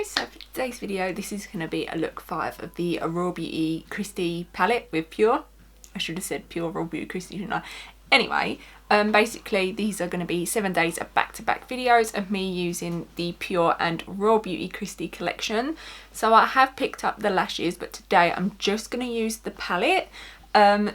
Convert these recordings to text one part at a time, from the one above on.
guys, so for today's video this is going to be a look 5 of the RawBeautyKristi palette with Pure. I should have said Pure RawBeautyKristi, shouldn't I? Anyway, basically these are going to be 7 days of back-to-back videos of me using the Pure and RawBeautyKristi collection. So I have picked up the lashes, but today I'm just going to use the palette.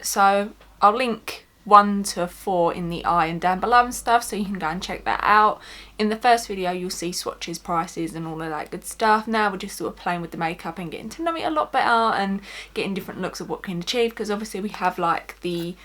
So I'll link 1 to 4 in the eye and down below and stuff, so you can go and check that out. In the first video you'll see swatches, prices and all of that good stuff. Now we're just sort of playing with the makeup and getting to know it a lot better and getting different looks of what we can achieve, because obviously we have like the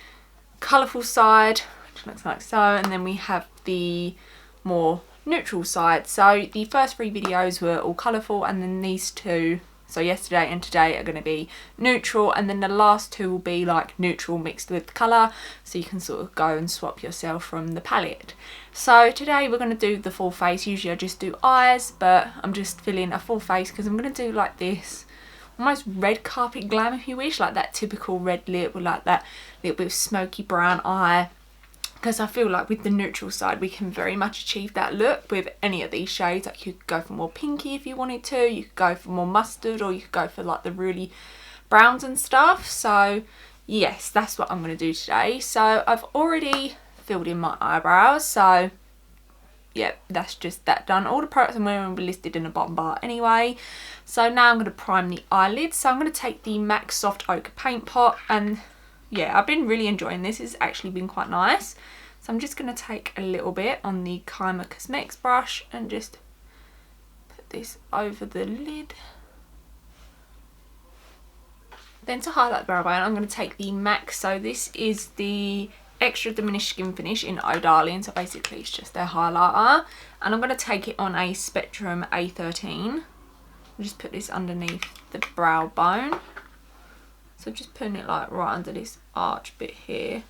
colourful side, which looks like so, and then we have the more neutral side. So the first 3 videos were all colourful, and then these 2, so yesterday and today, are going to be neutral, and then the last 2 will be like neutral mixed with colour, so you can sort of go and swap yourself from the palette. So today we're going to do the full face. Usually I just do eyes, but I'm just filling a full face because I'm going to do like this almost red carpet glam, if you wish, like that typical red lip with like that little bit of smoky brown eye, because I feel like with the neutral side we can very much achieve that look with any of these shades. Like you could go for more pinky if you wanted to, you could go for more mustard, or you could go for like the really browns and stuff. So yes, that's what I'm going to do today. So I've already filled in my eyebrows, so yeah, that's just that done. All the products I'm wearing will be listed in the bottom bar anyway. So now I'm going to prime the eyelids. So I'm going to take the MAC Soft Ochre paint pot, and yeah, I've been really enjoying this. It's actually been quite nice. So I'm just going to take a little bit on the Kima Cosmetics brush and just put this over the lid. Then to highlight the brow bone, I'm going to take the MAC. So this is the Extra Diminished Skinfinish in Oh Darling. So basically it's just their highlighter. And I'm going to take it on a Spectrum A13. I'll just put this underneath the brow bone. So just putting it like right under this arch bit here.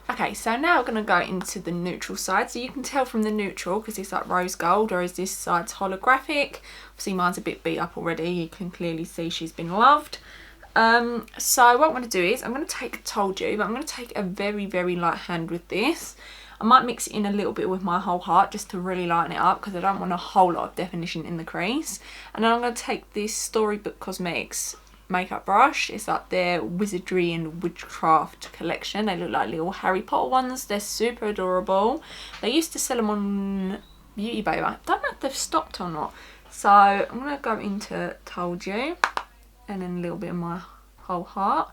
Okay, so now we're going to go into the neutral side. So you can tell from the neutral, because it's like rose gold, whereas this side's holographic. Obviously mine's a bit beat up already. You can clearly see she's been loved. So what I'm going to do is I'm going to take, told you, but I'm going to take a very, very light hand with this. I might mix it in a little bit with my whole heart just to really lighten it up, because I don't want a whole lot of definition in the crease. And then I'm going to take this Storybook Cosmetics makeup brush. It's like their Wizardry and Witchcraft collection. They look like little Harry Potter ones. They're super adorable. They used to sell them on Beauty Bay. I don't know if they've stopped or not. So I'm going to go into Told You and then a little bit of my whole heart.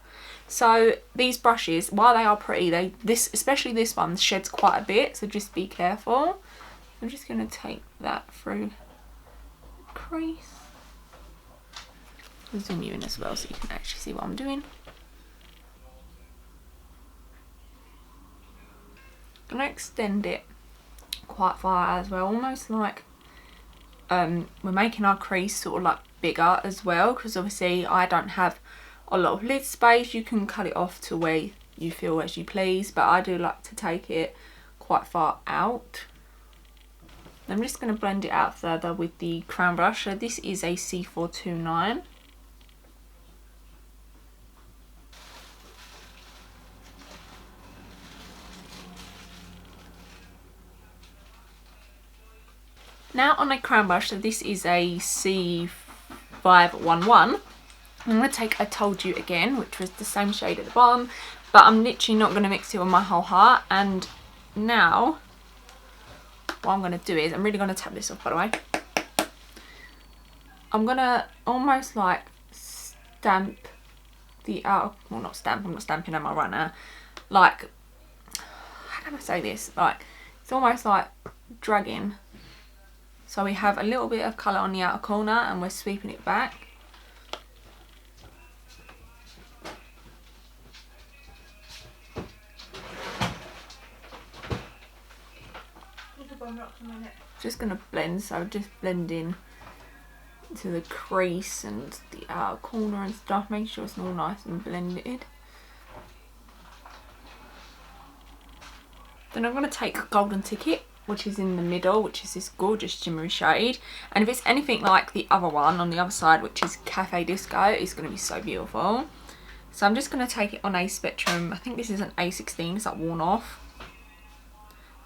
So these brushes, while they are pretty, especially this one sheds quite a bit, so just be careful. I'm just going to take that through the crease. I'll zoom you in as well so you can actually see what I'm doing. I'm going to extend it quite far as well, almost like we're making our crease sort of like bigger as well, because obviously I don't have a lot of lid space. You can cut it off to where you feel as you please, but I do like to take it quite far out. I'm just going to blend it out further with the crown brush. So this is a C429. Now on a crown brush, so this is a C511. I'm going to take I Told You again, which was the same shade at the bottom, but I'm literally not going to mix it with my whole heart. And now what I'm going to do is, I'm really going to tap this off, by the way. I'm going to almost like stamp the outer, well not stamp, I'm not stamping am I right now, like, how can I say this, like it's almost like dragging. So we have a little bit of colour on the outer corner and we're sweeping it back. Just going to blend, so just blend in to the crease and the outer corner and stuff. Make sure it's all nice and blended. Then I'm going to take Golden Ticket, which is in the middle, which is this gorgeous shimmery shade. And if it's anything like the other one on the other side, which is Cafe Disco, it's going to be so beautiful. So I'm just going to take it on a Spectrum, I think this is an A16, it's like worn off.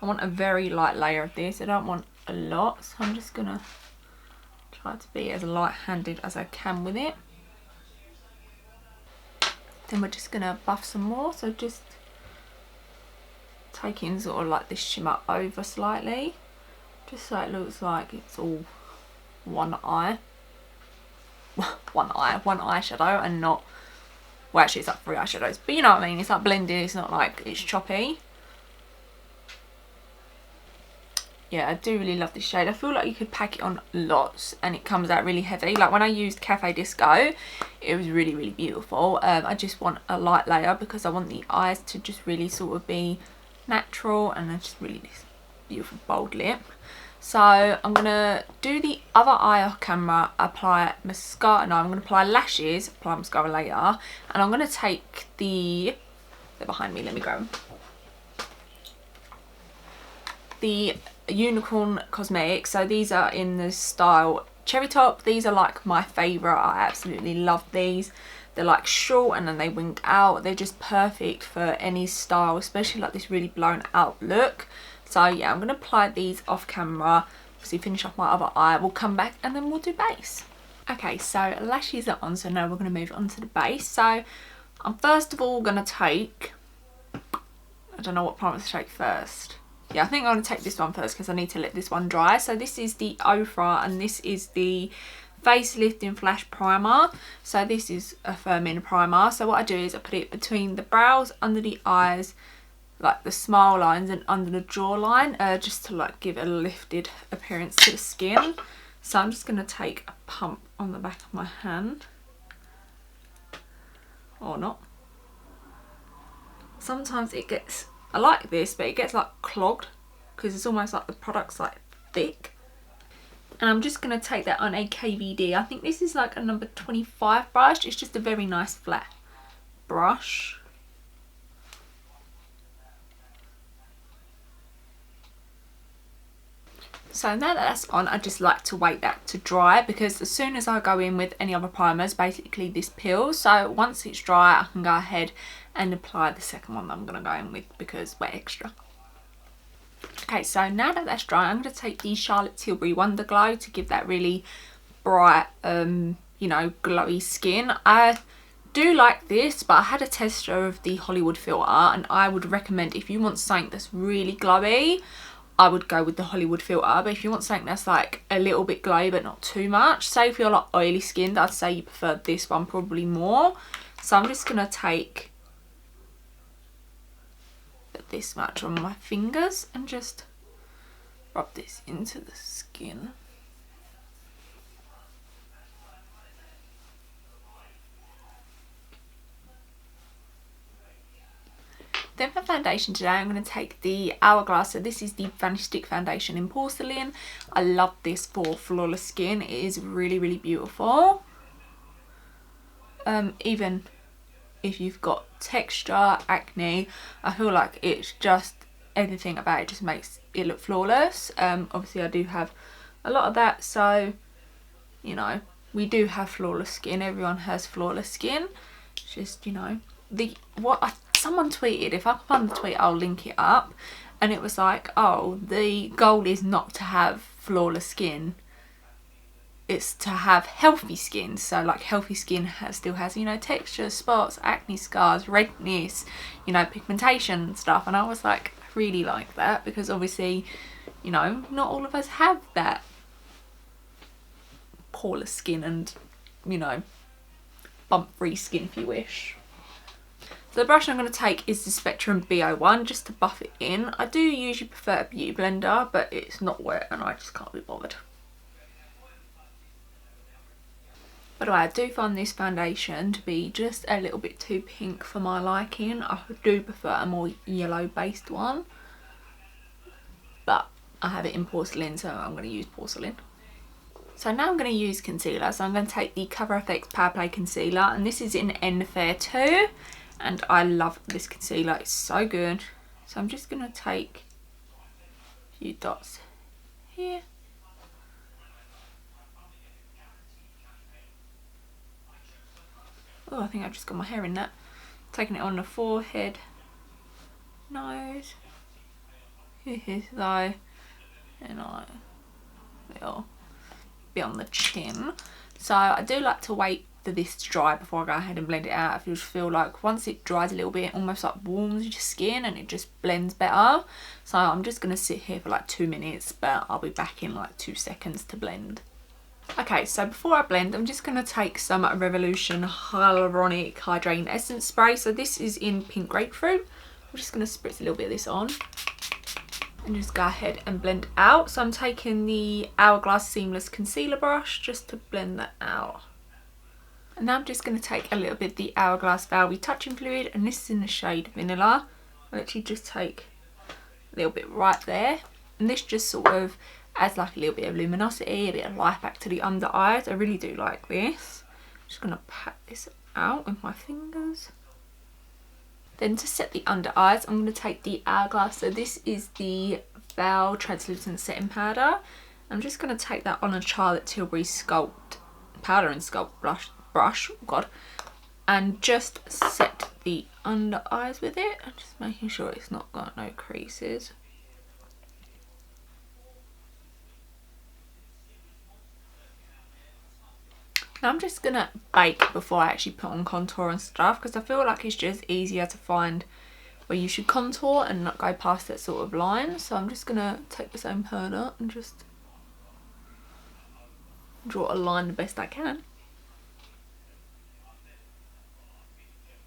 I want a very light layer of this. I don't want a lot, so I'm just gonna try to be as light-handed as I can with it. Then we're just gonna buff some more, so just taking sort of like this shimmer over slightly, just so it looks like it's all one eye. one eyeshadow, and not, well actually it's like 3 eyeshadows, but you know what I mean, it's like blended, it's not like it's choppy. Yeah, I do really love this shade. I feel like you could pack it on lots and it comes out really heavy. Like when I used Cafe Disco, it was really, really beautiful. I just want a light layer because I want the eyes to just really sort of be natural, and then just really this beautiful bold lip. So I'm going to do the other eye off camera, apply mascara. No, I'm going to apply lashes, apply mascara later. And I'm going to take they're behind me, let me grab them. The Unicorn Cosmetics, so these are in the style Cherry Top. These are like my favourite, I absolutely love these. They're like short and then they wink out. They're just perfect for any style, especially like this really blown out look. So yeah, I'm going to apply these off camera, obviously finish off my other eye, we'll come back and then we'll do base. Okay, so lashes are on, so now we're going to move on to the base. So I'm first of all going to take, I don't know what primer to take first. Yeah, I think I'm going to take this one first because I need to let this one dry. So this is the Ofra and this is the Facelifting Flash Primer. So this is a firming primer. So what I do is I put it between the brows, under the eyes, like the smile lines, and under the jawline, just to like give a lifted appearance to the skin. So I'm just going to take a pump on the back of my hand, or not. Sometimes it gets, I like this, but it gets like clogged because it's almost like the product's like thick. And I'm just going to take that on a KVD. I think this is like a number 25 brush. It's just a very nice flat brush. So now that that's on, I just like to wait that to dry, because as soon as I go in with any other primers, basically this peels. So once it's dry, I can go ahead and apply the second one that I'm going to go in with because we're extra. Okay, so now that that's dry, I'm going to take the Charlotte Tilbury Wonder Glow to give that really bright, you know, glowy skin. I do like this, but I had a tester of the Hollywood filter, and I would recommend, if you want something that's really glowy, I would go with the Hollywood filter. But if you want something that's like a little bit glowy but not too much, say if you're like oily skinned, I'd say you prefer this one probably more. So I'm just going to take this much on my fingers and just rub this into the skin. Then for foundation today, I'm going to take the Hourglass. So this is the Vanish Stick Foundation in Porcelain. I love this for flawless skin. It is really, really beautiful. Even if you've got texture, acne, I feel like it's just, everything about it just makes it look flawless. Obviously I do have a lot of that, so you know, we do have flawless skin. Everyone has flawless skin. It's just, you know, someone tweeted, if I can find the tweet I'll link it up, and it was like, oh, the goal is not to have flawless skin, it's to have healthy skin. So like healthy skin still has, you know, texture, spots, acne scars, redness, you know, pigmentation and stuff. And I was like, I really like that, because obviously, you know, not all of us have that poreless skin and, you know, bump free skin if you wish. So the brush I'm going to take is the Spectrum BO1 just to buff it in. I do usually prefer a beauty blender, but it's not wet and I just can't be bothered. By the way, I do find this foundation to be just a little bit too pink for my liking. I do prefer a more yellow based one, but I have it in porcelain, so I'm going to use porcelain. So now I'm going to use concealer. So I'm going to take the Cover FX Power Play Concealer, and this is in N Fair 2. And I love this concealer, it's so good. So I'm just going to take a few dots here. Oh, I think I just got my hair in that. Taking it on the forehead, nose, Here though, and a little bit on the chin. So I do like to wait for this to dry before I go ahead and blend it out. I just feel like once it dries a little bit, it almost like warms your skin and it just blends better. So I'm just going to sit here for like 2 minutes, but I'll be back in like 2 seconds to blend. Okay, so before I blend, I'm just going to take some Revolution Hyaluronic Hydrating Essence Spray. So this is in Pink Grapefruit. I'm just going to spritz a little bit of this on and just go ahead and blend out. So I'm taking the Hourglass Seamless Concealer Brush just to blend that out. And now I'm just going to take a little bit of the Hourglass Retouching Fluid, and this is in the shade Vanilla. I'll actually just take a little bit right there, and this just sort of adds like a little bit of luminosity, a bit of life back to the under eyes. I really do like this. I'm just going to pat this out with my fingers. Then to set the under eyes, I'm going to take the Hourglass. So this is the Val Translucent Setting Powder. I'm just going to take that on a Charlotte Tilbury Sculpt Powder and Sculpt brush, oh God, and just set the under eyes with it. I'm just making sure it's not got no creases. Now I'm just gonna bake before I actually put on contour and stuff, because I feel like it's just easier to find where you should contour and not go past that sort of line. So I'm just gonna take the same powder and just draw a line the best I can.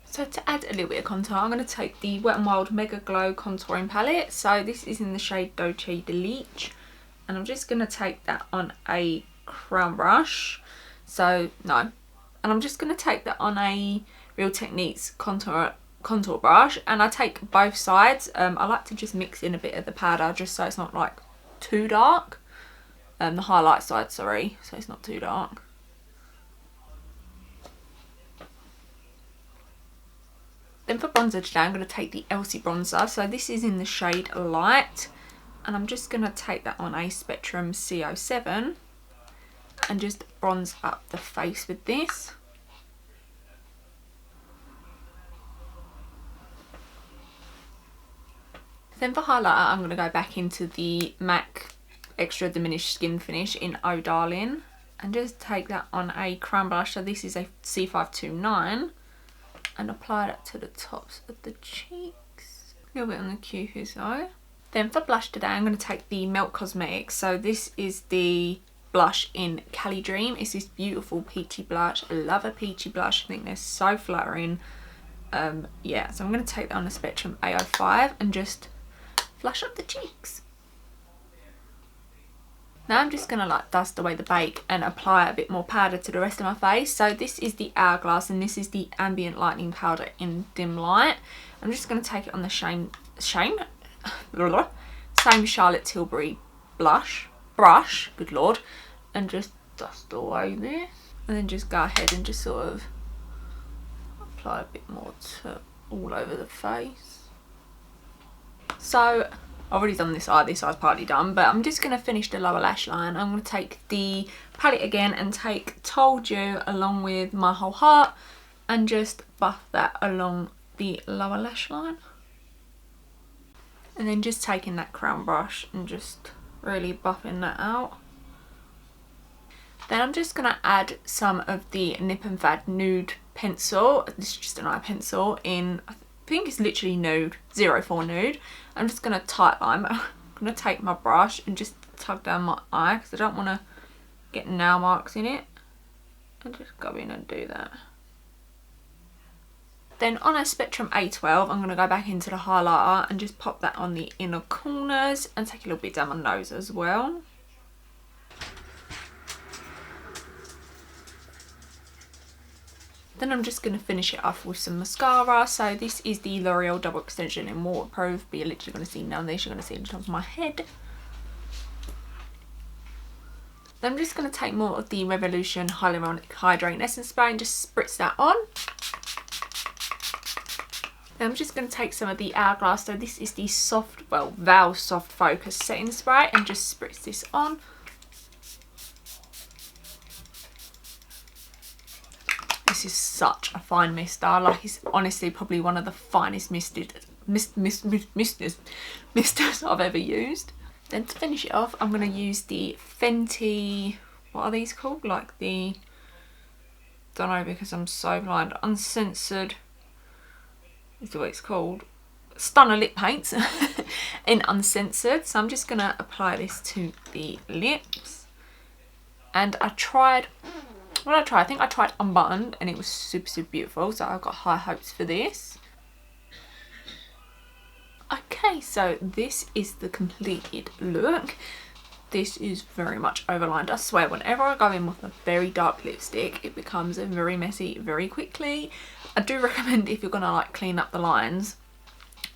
So to add a little bit of contour, I'm going to take the Wet n Wild Mega Glow Contouring Palette. So this is in the shade Dolce de Leche. And I'm just going to take that on a crown brush. So, no. And I'm just going to take that on a Real Techniques contour brush. And I take both sides. I like to just mix in a bit of the powder just so it's not like too dark. The highlight side, sorry. So it's not too dark. Then for bronzer today, I'm going to take the Elcie bronzer. So this is in the shade Light. And I'm just going to take that on a Spectrum CO7. And just bronze up the face with this. Then for highlighter, I'm going to go back into the MAC Extra Diminished Skin Finish in Oh Darling. And just take that on a crown brush. So this is a C529. And apply that to the tops of the cheeks. A little bit on the cutis though. Then for blush today, I'm going to take the Melt Cosmetics. So this is the blush in Cali Dream. It's this beautiful peachy blush. I love a peachy blush. I think they're so flattering. Yeah, so I'm going to take that on the Spectrum A05 and just flush up the cheeks. Now I'm just going to like dust away the bake and apply a bit more powder to the rest of my face. So this is the Hourglass and this is the Ambient Lightening Powder in Dim Light. I'm just going to take it on the same Charlotte Tilbury brush, good lord, and just dust away this. And then just go ahead and just sort of apply a bit more to all over the face. So I've already done this side's partly done, but I'm just going to finish the lower lash line. I'm going to take the palette again and take Told You along with My Whole Heart and just buff that along the lower lash line. And then just taking that crown brush and just really buffing that out. Then I'm just going to add some of the Nip and Fad Nude pencil. This is just an eye pencil in, I think it's literally Nude, 04 Nude. I'm just going to tight line. I'm going to take my brush and just tug down my eye because I don't want to get nail marks in it. And just go in and do that. Then on a Spectrum A12, I'm going to go back into the highlighter and just pop that on the inner corners and take a little bit down my nose as well. Then I'm just going to finish it off with some mascara. So this is the Loreal Double Extension in Waterproof, but you're literally going to see none of this. You're going to see the top of my head. Then I'm just going to take more of the Revolution Hyaluronic Hydrating Essence Spray and just spritz that on. Then I'm just going to take some of the Hourglass. So this is the Val Soft Focus Setting Spray and just spritz this on. This is such a fine mister. Like, it's honestly probably one of the finest misted misters I've ever used. Then to finish it off, I'm going to use the Fenty, what are these called? Like the, don't know because I'm so blind, Uncensored is what it's called. Stunner lip paints in Uncensored. So I'm just going to apply this to the lips. And I tried, what did I try? I think I tried Unbuttoned and it was super, super beautiful. So I've got high hopes for this. Okay, so this is the completed look. This is very much overlined. I swear, whenever I go in with a very dark lipstick, it becomes very messy very quickly. I do recommend if you're gonna like clean up the lines,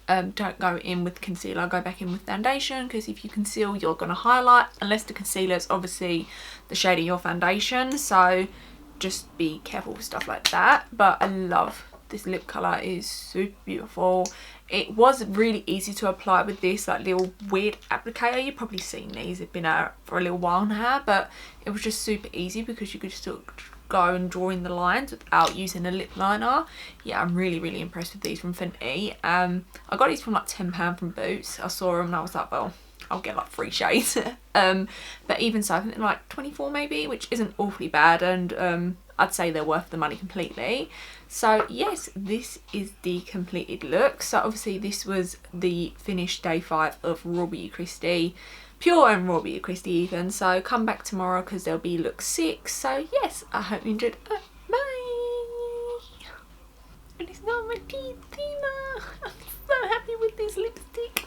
don't go in with concealer, go back in with foundation, because if you conceal, you're gonna highlight, unless the concealer is obviously the shade of your foundation. So just be careful with stuff like that. But I love this lip colour, is super beautiful. It was really easy to apply with this like little weird applicator. You've probably seen these, they've been out for a little while now, but it was just super easy because you could just sort of go and draw in the lines without using a lip liner. Yeah, I'm really, really impressed with these from Fenty. I got these from like £10 from Boots. I saw them and I was like, well, I'll get like 3 shades. But even so, I think they're like 24 maybe, which isn't awfully bad, and I'd say they're worth the money completely. So yes, this is the completed look. So obviously this was the finished day 5 of RawBeautyKristi, Pure and RawBeautyKristi even. So come back tomorrow because there'll be look 6. So yes, I hope you enjoyed. Bye. And it's not my teeth, Tina. I'm so happy with this lipstick.